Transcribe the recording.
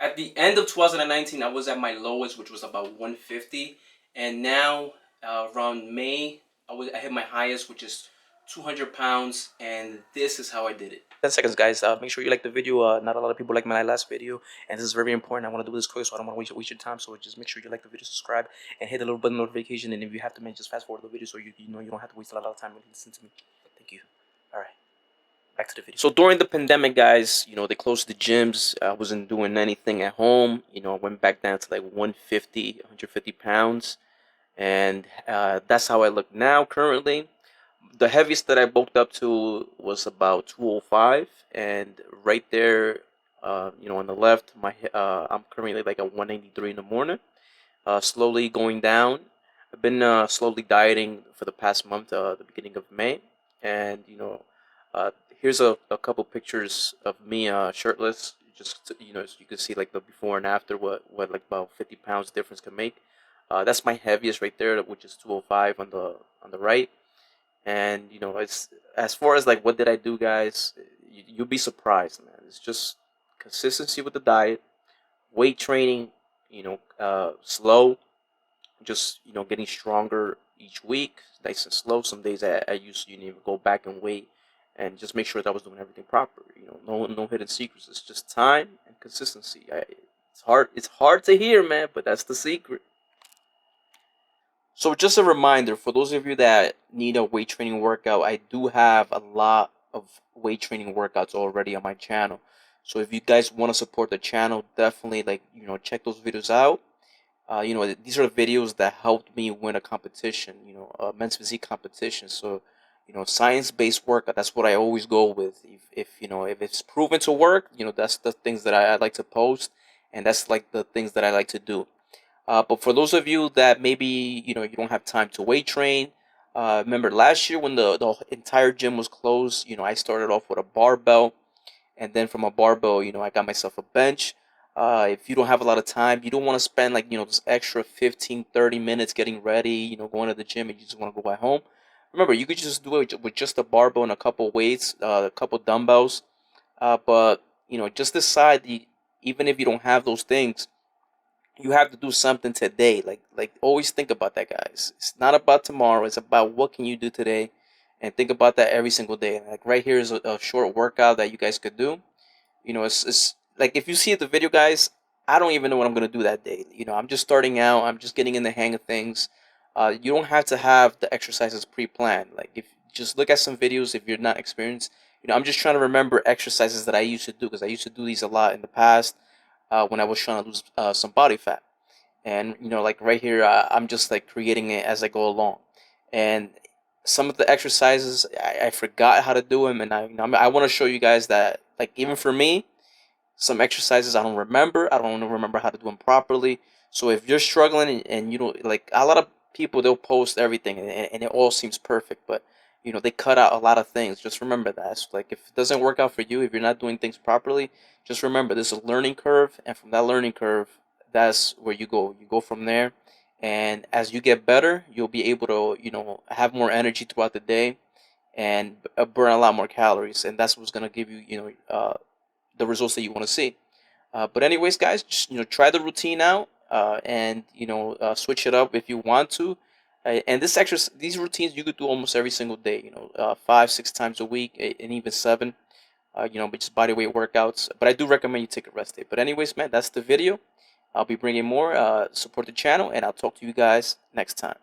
At the end of 2019, I was at my lowest, which was about 150, and now around May, I hit my highest, which is 200 pounds, and this is how I did it. 10 seconds, guys. Make sure you like the video. Not a lot of people like my last video, and this is very important. I want to do this quick, so I don't want to waste your time. So just make sure you like the video, subscribe, and hit the little button notification. And if you have to, man, just fast forward the video so you know you don't have to waste a lot of time and listen to me. Thank you. All right. Back to the video. So during the pandemic, guys, they closed the gyms. I wasn't doing anything at home. I went back down to like 150, 150 pounds. And that's how I look now currently. The heaviest that I bulked up to was about 205. And right there, on the left, I'm currently like at 193 in the morning. Slowly going down. I've been slowly dieting for the past month, the beginning of May. And, uh, here's a couple pictures of me shirtless. Just so you can see like the before and after what like about 50 pounds difference can make. That's my heaviest right there, which is 205 on the right. And it's as far as like what did I do, guys? You'll be surprised, man. It's just consistency with the diet, weight training. Slow, just getting stronger each week, nice and slow. Some days I used to even go back and wait and just make sure that I was doing everything proper. No hidden secrets. It's just time and consistency. It's hard to hear, man, but that's the secret. So just a reminder for those of you that need a weight training workout, I do have a lot of weight training workouts already on my channel. So if you guys want to support the channel, definitely check those videos out. These are the videos that helped me win a competition, a men's physique competition. So, science-based workout, that's what I always go with. If it's proven to work, that's the things that I like to post, and that's like the things that I like to do. But for those of you that maybe, you don't have time to weight train, remember last year when the entire gym was closed, I started off with a barbell, and then from a barbell, I got myself a bench. If you don't have a lot of time, you don't want to spend like this extra 15, 30 minutes getting ready, going to the gym, and you just want to go at home. Remember, you could just do it with just a barbell and a couple weights, a couple dumbbells. But just decide even if you don't have those things, you have to do something today. Like always think about that, guys. It's not about tomorrow. It's about what can you do today, and think about that every single day. Like right here is a short workout that you guys could do. It's like if you see the video, guys, I don't even know what I'm gonna do that day. I'm just starting out. I'm just getting in the hang of things. You don't have to have the exercises pre-planned. Like if just look at some videos if you're not experienced. I'm just trying to remember exercises that I used to do because I used to do these a lot in the past when I was trying to lose some body fat. And like right here, I'm just like creating it as I go along. And some of the exercises I forgot how to do them, and I want to show you guys that like even for me, some exercises I don't remember. I don't remember how to do them properly. So if you're struggling and you don't like a lot of people, they'll post everything and it all seems perfect, but they cut out a lot of things. Just remember that. So, like if it doesn't work out for you, if you're not doing things properly, just remember there's a learning curve, and from that learning curve, that's where you go. You go from there, and as you get better, you'll be able to have more energy throughout the day and burn a lot more calories, and that's what's gonna give you the results that you want to see. But anyways, guys, just try the routine out, and switch it up if you want to. And these routines you could do almost every single day. 5, 6 times a week, and even 7. But just body weight workouts. But I do recommend you take a rest day. But anyways, man, that's the video. I'll be bringing more. Support the channel, and I'll talk to you guys next time.